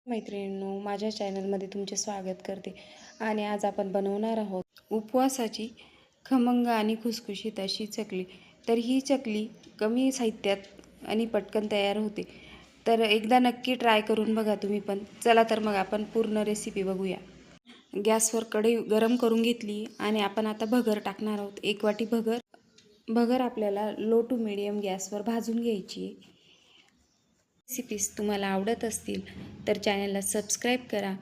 मैत्रिणींनो, माझ्या चॅनलमध्ये तुमचे स्वागत करते. आणि आज आपण बनवणार आहोत उपवासाची खमंग आणि खुसखुशीत अशी चकली. तर ही चकली कमी साहित्यात आणि पटकन तयार होते. तर एकदा नक्की ट्राय करून बघा तुम्ही पण. चला तर मग आपण पूर्ण रेसिपी बघूया. गॅसवर कढई गरम करून घेतली आणि आपण आता भगर टाकणार आहोत. 1 वाटी भगर आपल्याला लो टू मिडियम गॅसवर भाजून घ्यायची आहे. रेसिपीज तुम्हाला आवडत असतील तर चॅनलला सबस्क्राईब करा,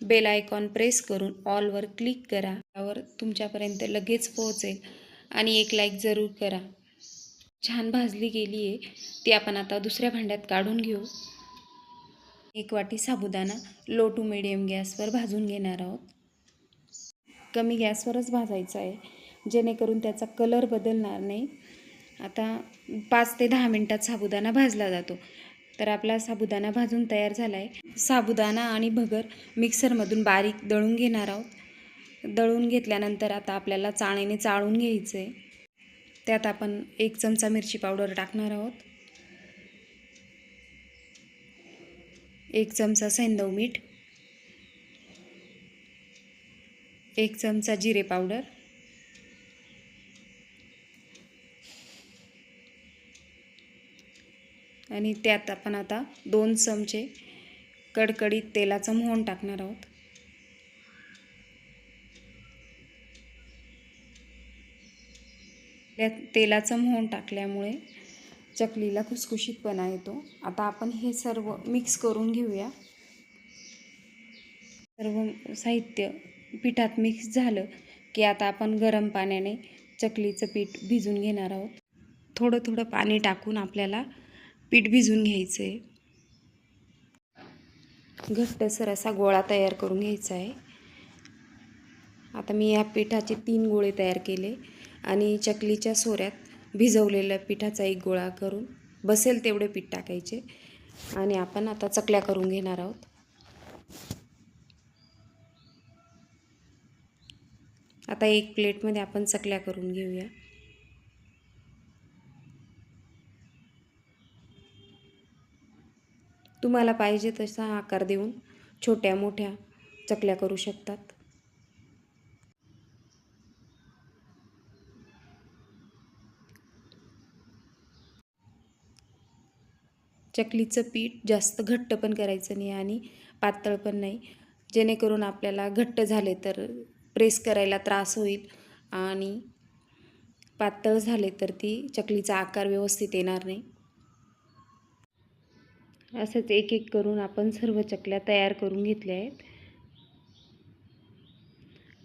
बेल आयकॉन प्रेस करून ऑलवर क्लिक करा. त्यावर तुमच्यापर्यंत लगेच पोहोचेल. आणि एक लाईक जरूर करा. छान भाजली गेली आहे ती आपण आता दुसऱ्या भांड्यात काढून घेऊ. 1 वाटी साबुदाणा लो टू मिडियम गॅसवर भाजून घेणार आहोत. कमी गॅसवरच भाजायचा आहे जेणेकरून त्याचा कलर बदलणार नाही. आता 5 ते 10 मिनटात साबुदाणा भाजला जातो. तर आपला साबुदाणा भाजून तयार झाला आहे. साबुदाणा आणि भगर मिक्सरमधून बारीक दळून घेणार आहोत. दळून घेतल्यानंतर आता आपल्याला चाळणीने चाळून घ्यायचं आहे. त्यात आपण 1 चमचा मिरची पावडर टाकणार आहोत. 1 चमचा सैंधव मीठ, 1 चमचा जिरे पावडर, आणि त्यात आपण आता 2 चमचे कडकडीत तेलाचं मोहन टाकणार आहोत. त्या तेलाचं मोहन टाकल्यामुळे चकलीला खुसखुशीतपणा येतो. आता आपण हे सर्व मिक्स करून घेऊया. सर्व साहित्य पिठात मिक्स झालं की आता आपण गरम पाण्याने चकलीचं पीठ भिजून घेणार आहोत. थोडं थोडं पाणी टाकून आपल्याला पीठ भिजून घ्यायचं आहे. घट्टसर असा गोळा तयार करून घ्यायचा आहे. आता मी या पिठाचे 3 गोळे तयार केले आणि चकलीच्या सोऱ्यात भिजवलेल्या पिठाचा 1 गोळा करून बसेल तेवढे पीठ टाकायचे आणि आपण आता चकल्या करून घेणार आहोत. आता 1 प्लेटमध्ये आपण चकल्या करून घेऊया. तुम्हाला पाहिजे तसा आकार देऊन छोट्या मोठ्या चकल्या करू शकतात. चकलीचं पीठ जास्त घट्ट पण करायचं नाही आणि पातळ पण नाही, जेणेकरून आपल्याला घट्ट झाले तर प्रेस करायला त्रास होईल आणि पातळ झाले तर ती चकलीचा आकार व्यवस्थित येणार नाही. असंच एक एक करून आपण सर्व चकल्या तयार करून घेतल्या आहेत.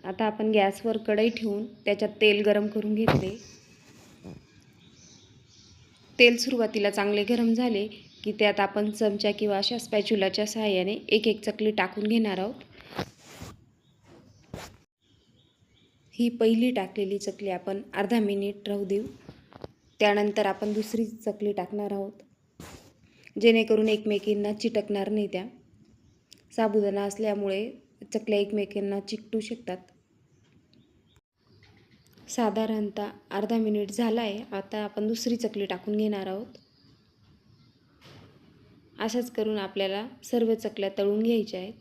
आता आपण गॅसवर कढई ठेवून त्याच्यात तेल गरम करून घेतले. तेल सुरुवातीला चांगले गरम झाले की त्यात आपण चमचा किंवा अशा स्पॅच्युलाच्या सहाय्याने एक एक चकली टाकून घेणार आहोत. ही पहिली टाकलेली चकली आपण अर्धा मिनिट राहू देऊ. त्यानंतर आपण दुसरी चकली टाकणार आहोत, जेणेकरून एकमेकींना चिटकणार नाही. त्या साबुदाणा असल्यामुळे चकल्या एकमेकांना चिकटू शकतात. साधारणतः अर्धा मिनिट झाला आहे. आता आपण दुसरी चकली टाकून घेणार आहोत. अशाच करून आपल्याला सर्व चकल्या तळून घ्यायच्या आहेत.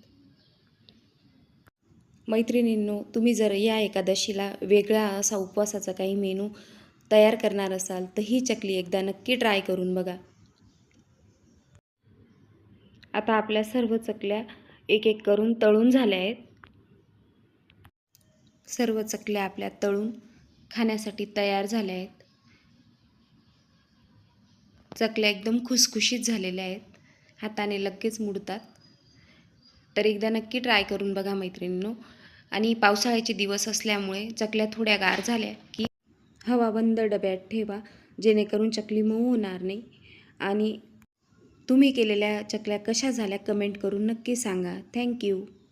मैत्रिणींनो, तुम्ही जर या एकादशीला वेगळा असा उपवासाचा काही मेनू तयार करणार असाल तर ही चकली एकदा नक्की ट्राय करून बघा. आता आपल्या सर्व चकल्या एक एक करून तळून झाल्या आहेत. सर्व चकल्या आपल्या तळून खाण्यासाठी तयार झाल्या आहेत. चकल्या एकदम खुसखुशीत झालेल्या आहेत, हाताने लगेच मुडतात. तर एकदा नक्की ट्राय करून बघा मैत्रिणींनो. आणि पावसाळ्याचे दिवस असल्यामुळे चकल्या थोड्या गार झाल्या की हवाबंद डब्यात ठेवा, जेणेकरून चकली मऊ होणार नाही. आणि तुम्ही केलेल्या चकल्या कशा झाल्या कमेंट करून नक्की सांगा. थँक्यू.